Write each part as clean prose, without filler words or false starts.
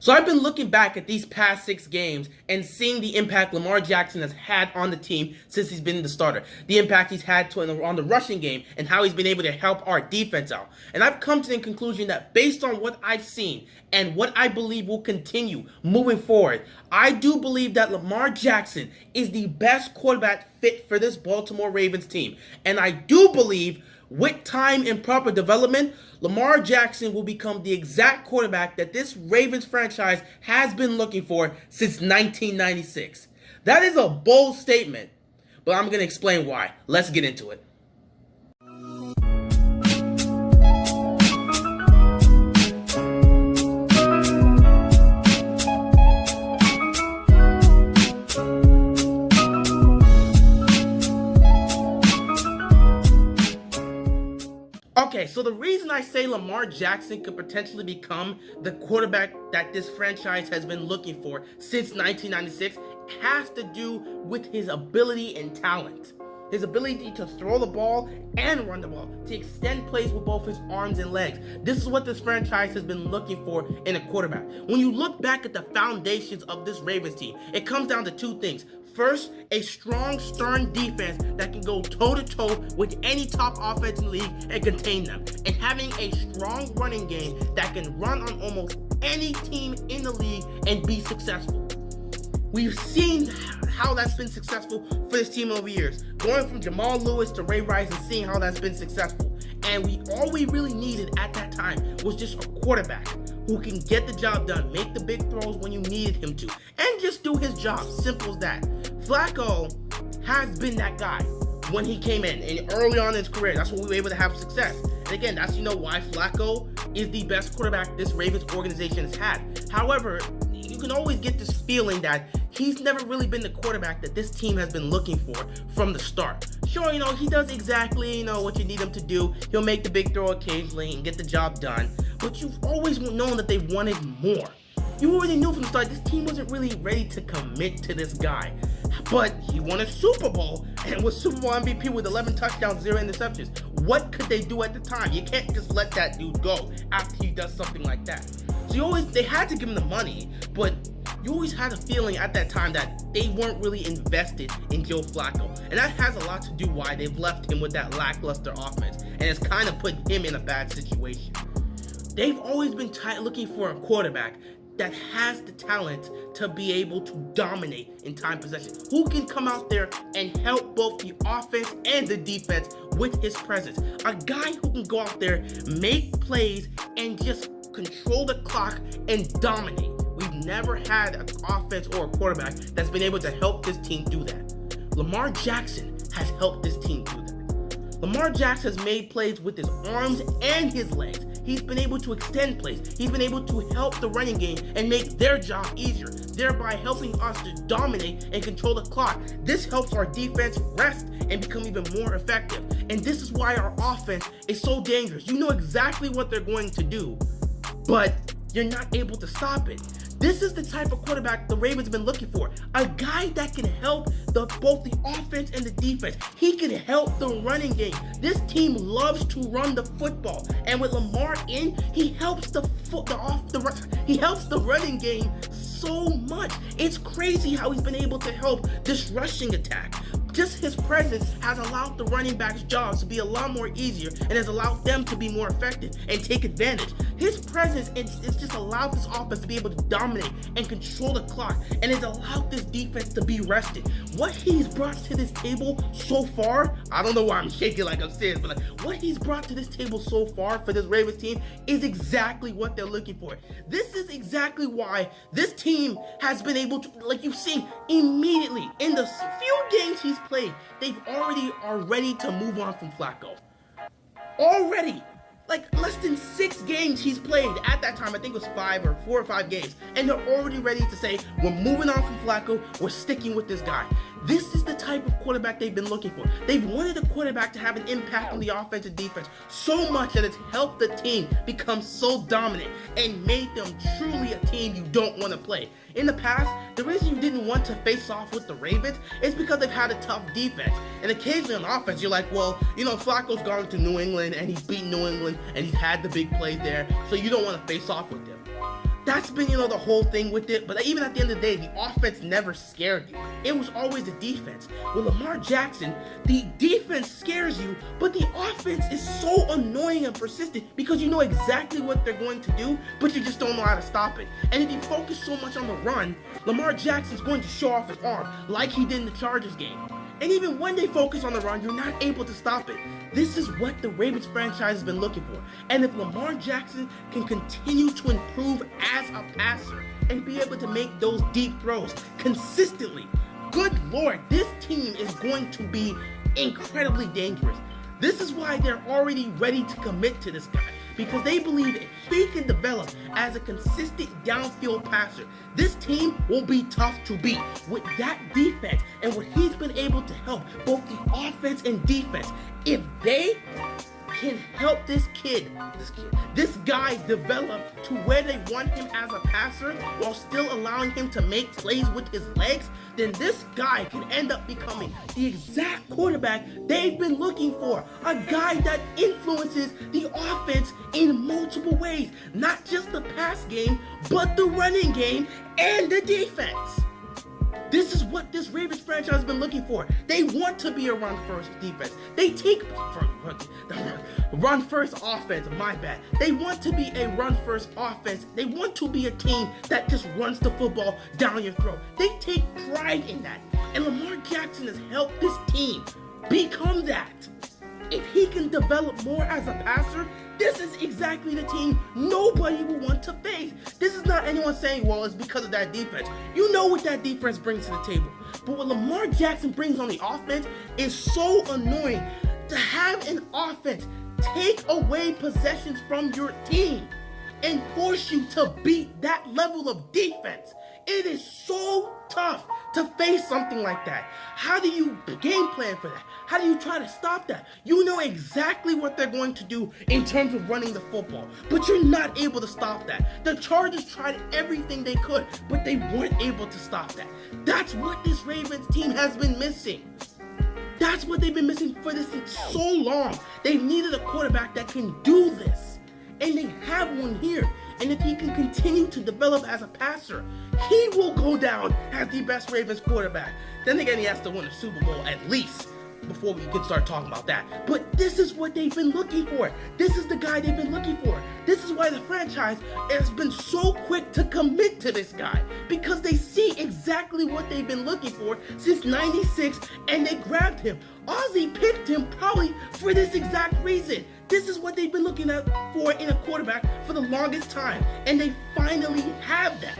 So I've been looking back at these past 6 games and seeing the impact Lamar Jackson has had on the team since he's been the starter. The impact he's had on the rushing game and how he's been able to help our defense out. And I've come to the conclusion that based on what I've seen and what I believe will continue moving forward, I do believe that Lamar Jackson is the best quarterback fit for this Baltimore Ravens team. And I do believe with time and proper development, Lamar Jackson will become the exact quarterback that this Ravens franchise has been looking for since 1996. That is a bold statement, but I'm going to explain why. Let's get into it. Okay, so the reason I say Lamar Jackson could potentially become the quarterback that this franchise has been looking for since 1996 has to do with his ability and talent. His ability to throw the ball and run the ball, to extend plays with both his arms and legs. This is what this franchise has been looking for in a quarterback. When you look back at the foundations of this Ravens team, it comes down to 2 things. First, a strong, stern defense that can go toe-to-toe with any top offense in the league and contain them. And having a strong running game that can run on almost any team in the league and be successful. We've seen how that's been successful for this team over years. Going from Jamal Lewis to Ray Rice and seeing how that's been successful. And all we really needed at that time was just a quarterback who can get the job done, make the big throws when you needed him to, and just do his job. Simple as that. Flacco has been that guy when he came in, and early on in his career. That's when we were able to have success. And again, that's why Flacco is the best quarterback this Ravens organization has had. However, you can always get this feeling that he's never really been the quarterback that this team has been looking for from the start. Sure, he does exactly, what you need him to do. He'll make the big throw occasionally and get the job done. But you've always known that they wanted more. You already knew from the start this team wasn't really ready to commit to this guy. But he won a Super Bowl and was Super Bowl MVP with 11 touchdowns, 0 interceptions. What could they do at the time? You can't just let that dude go after he does something like that. So they had to give him the money, but you always had a feeling at that time that they weren't really invested in Joe Flacco. And that has a lot to do why they've left him with that lackluster offense. And it's kind of put him in a bad situation. They've always been looking for a quarterback that has the talent to be able to dominate in time possession. Who can come out there and help both the offense and the defense with his presence. A guy who can go out there, make plays, and just control the clock and dominate. We've never had an offense or a quarterback that's been able to help this team do that. Lamar Jackson has helped this team do that. Lamar Jackson has made plays with his arms and his legs. He's been able to extend plays. He's been able to help the running game and make their job easier, thereby helping us to dominate and control the clock. This helps our defense rest and become even more effective. And this is why our offense is so dangerous. You know exactly what they're going to do, but you're not able to stop it. This is the type of quarterback the Ravens have been looking for. A guy that can help both the offense and the defense. He can help the running game. This team loves to run the football. And with Lamar in, he helps the running game so much. It's crazy how he's been able to help this rushing attack. Just his presence has allowed the running back's jobs to be a lot more easier and has allowed them to be more effective and take advantage. His presence it's just allowed this offense to be able to dominate and control the clock, and it's allowed this defense to be rested. What he's brought to this table so far, I don't know why I'm shaking like I'm serious, but what he's brought to this table so far for this Ravens team is exactly what they're looking for. This is exactly why this team has been able to, like you've seen, immediately in the few games he's played, they are ready to move on from Flacco. Already. Like less than 6 games he's played at that time. I think it was 4 or 5 games. And they're already ready to say, we're moving on from Flacco. We're sticking with this guy. This is the type of quarterback they've been looking for. They've wanted a quarterback to have an impact on the offense and defense so much that it's helped the team become so dominant and made them truly a team you don't want to play. In the past, the reason you didn't want to face off with the Ravens is because they've had a tough defense. And occasionally on offense, you're like, well, Flacco's gone to New England and he's beaten New England and he's had the big plays there, so you don't want to face off with them. That's been, the whole thing with it. But even at the end of the day, the offense never scared you. It was always the defense. With Lamar Jackson, the defense scares you, but the offense is so annoying and persistent because you know exactly what they're going to do, but you just don't know how to stop it. And if you focus so much on the run, Lamar Jackson's going to show off his arm like he did in the Chargers game. And even when they focus on the run, you're not able to stop it. This is what the Ravens franchise has been looking for. And if Lamar Jackson can continue to improve as a passer and be able to make those deep throws consistently, good Lord, this team is going to be incredibly dangerous. This is why they're already ready to commit to this guy, because they believe if he can develop as a consistent downfield passer, this team will be tough to beat. With that defense and what he's been able to help both the offense and defense, if they can help this guy develop to where they want him as a passer while still allowing him to make plays with his legs, then this guy can end up becoming the exact quarterback they've been looking for. A guy that influences the offense in multiple ways, not just the pass game, but the running game and the defense. This is what this Ravens franchise has been looking for. They want to be a run-first defense. They take run-first offense, my bad. They want to be a run-first offense. They want to be a team that just runs the football down your throat. They take pride in that. And Lamar Jackson has helped this team become that. If he can develop more as a passer, this is exactly the team nobody will want to face. This is not anyone saying, well, it's because of that defense. You know what that defense brings to the table. But what Lamar Jackson brings on the offense is so annoying. To have an offense take away possessions from your team and force you to beat that level of defense, it is so tough to face something like that. How do you game plan for that? How do you try to stop that? You know exactly what they're going to do in terms of running the football, but you're not able to stop that. The Chargers tried everything they could, but they weren't able to stop that. That's what this Ravens team has been missing. That's what they've been missing for this so long. They've needed a quarterback that can do this, and they have one here. And if he can continue to develop as a passer, he will go down as the best Ravens quarterback. Then again, he has to win a Super Bowl at least before we can start talking about that. But this is what they've been looking for. This is the guy they've been looking for. This is why the franchise has been so quick to commit to this guy, because they see exactly what they've been looking for since '96, and they grabbed him. Ozzie picked him probably for this exact reason. This is what they've been looking for in a quarterback for the longest time, and they finally have that.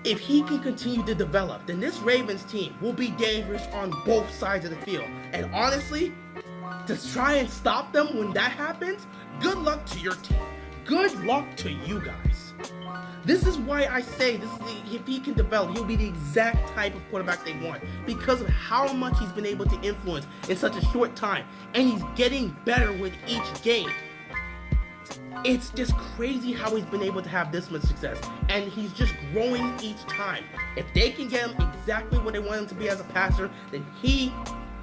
If he can continue to develop, then this Ravens team will be dangerous on both sides of the field. And honestly, to try and stop them when that happens, good luck to your team. Good luck to you guys. This is why I say if he can develop, he'll be the exact type of quarterback they want, because of how much he's been able to influence in such a short time, and he's getting better with each game. It's just crazy how he's been able to have this much success, and he's just growing each time. If they can get him exactly what they want him to be as a passer, then he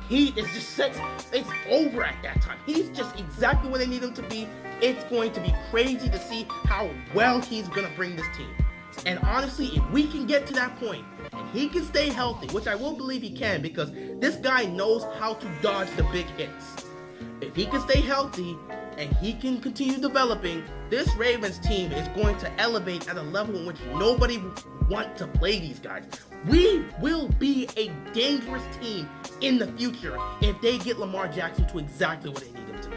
is just set. It's over at that time. He's just exactly where they need him to be. It's going to be crazy to see how well he's going to bring this team. And honestly, if we can get to that point and he can stay healthy, which I will believe he can, because this guy knows how to dodge the big hits. If he can stay healthy and he can continue developing, this Ravens team is going to elevate at a level in which nobody wants to play these guys. We will be a dangerous team in the future if they get Lamar Jackson to exactly what they need him to be.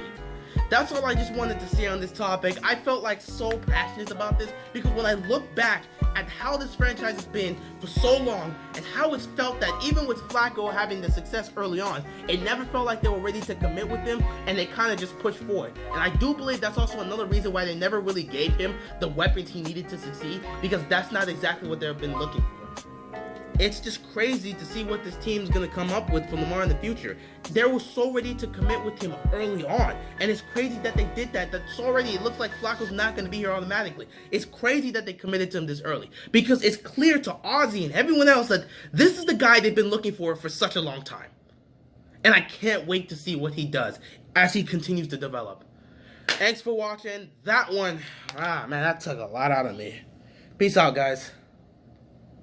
That's all I just wanted to say on this topic. I felt like so passionate about this because when I look back at how this franchise has been for so long and how it's felt that even with Flacco having the success early on, it never felt like they were ready to commit with him, and they kind of just pushed forward. And I do believe that's also another reason why they never really gave him the weapons he needed to succeed, because that's not exactly what they've been looking for. It's just crazy to see what this team's going to come up with for Lamar in the future. They were so ready to commit with him early on, and it's crazy that they did that. That's already, it looks like Flacco's not going to be here automatically. It's crazy that they committed to him this early, because it's clear to Ozzie and everyone else that this is the guy they've been looking for such a long time. And I can't wait to see what he does as he continues to develop. Thanks for watching. That one, man, that took a lot out of me. Peace out, guys.